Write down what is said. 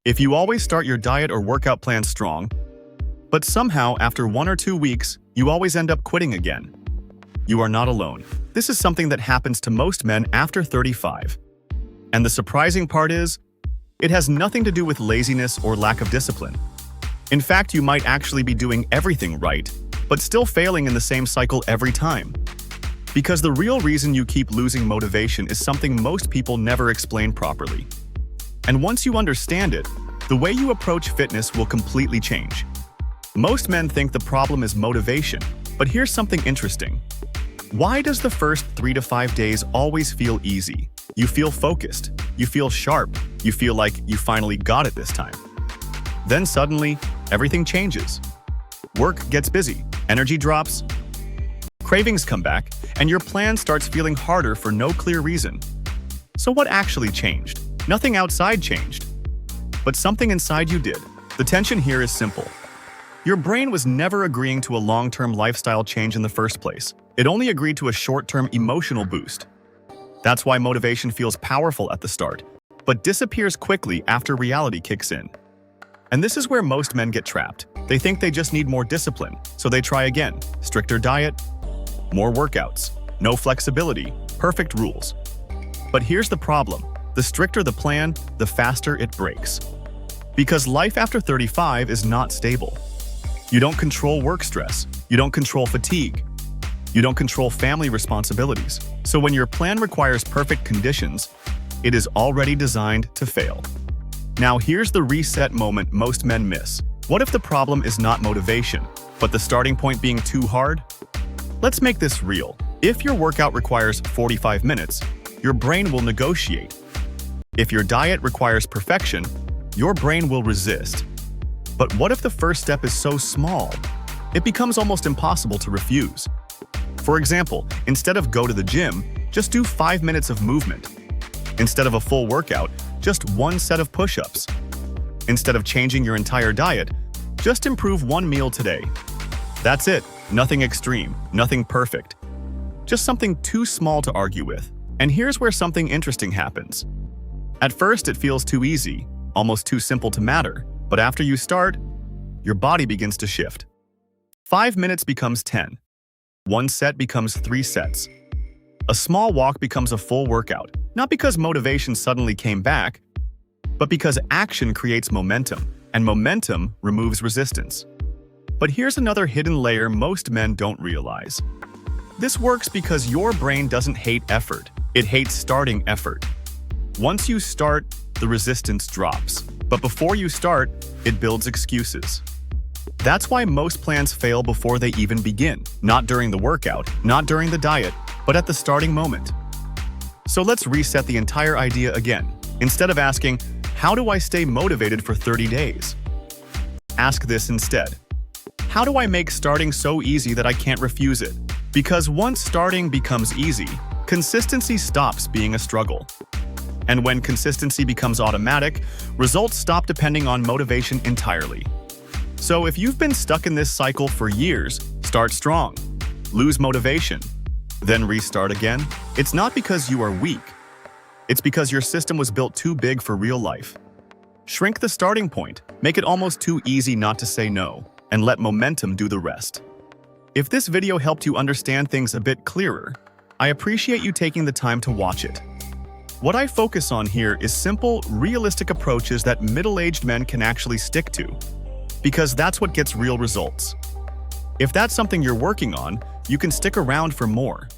If you always start your diet or workout plan strong, but somehow after 1 or 2 weeks, you always end up quitting again, you are not alone. This is something that happens to most men after 35. And the surprising part is, it has nothing to do with laziness or lack of discipline. In fact, you might actually be doing everything right, but still failing in the same cycle every time. Because the real reason you keep losing motivation is something most people never explain properly. And once you understand it, the way you approach fitness will completely change. Most men think the problem is motivation, but here's something interesting. Why does the first 3 to 5 days always feel easy? You feel focused, you feel sharp, you feel like you finally got it this time. Then suddenly, everything changes. Work gets busy, energy drops, cravings come back, and your plan starts feeling harder for no clear reason. So what actually changed? Nothing outside changed, but something inside you did. The tension here is simple. Your brain was never agreeing to a long-term lifestyle change in the first place. It only agreed to a short-term emotional boost. That's why motivation feels powerful at the start, but disappears quickly after reality kicks in. And this is where most men get trapped. They think they just need more discipline, so they try again. Stricter diet, more workouts, no flexibility, perfect rules. But here's the problem. The stricter the plan, the faster it breaks. Because life after 35 is not stable. You don't control work stress. You don't control fatigue. You don't control family responsibilities. So when your plan requires perfect conditions, it is already designed to fail. Now here's the reset moment most men miss. What if the problem is not motivation, but the starting point being too hard? Let's make this real. If your workout requires 45 minutes, your brain will negotiate. If your diet requires perfection, your brain will resist. But what if the first step is so small, it becomes almost impossible to refuse? For example, instead of go to the gym, just do 5 minutes of movement. Instead of a full workout, just 1 set of push-ups. Instead of changing your entire diet, just improve 1 meal today. That's it. Nothing extreme, nothing perfect. Just something too small to argue with. And here's where something interesting happens. At first, it feels too easy, almost too simple to matter. But after you start, your body begins to shift. 5 minutes becomes 10. 1 set becomes 3 sets. A small walk becomes a full workout, not because motivation suddenly came back, but because action creates momentum, and momentum removes resistance. But here's another hidden layer most men don't realize. This works because your brain doesn't hate effort. It hates starting effort. Once you start, the resistance drops. But before you start, it builds excuses. That's why most plans fail before they even begin. Not during the workout, not during the diet, but at the starting moment. So let's reset the entire idea again. Instead of asking, how do I stay motivated for 30 days? Ask this instead. How do I make starting so easy that I can't refuse it? Because once starting becomes easy, consistency stops being a struggle. And when consistency becomes automatic, results stop depending on motivation entirely. So if you've been stuck in this cycle for years, start strong, lose motivation, then restart again. It's not because you are weak. It's because your system was built too big for real life. Shrink the starting point, make it almost too easy not to say no, and let momentum do the rest. If this video helped you understand things a bit clearer, I appreciate you taking the time to watch it. What I focus on here is simple, realistic approaches that middle-aged men can actually stick to, because that's what gets real results. If that's something you're working on, you can stick around for more.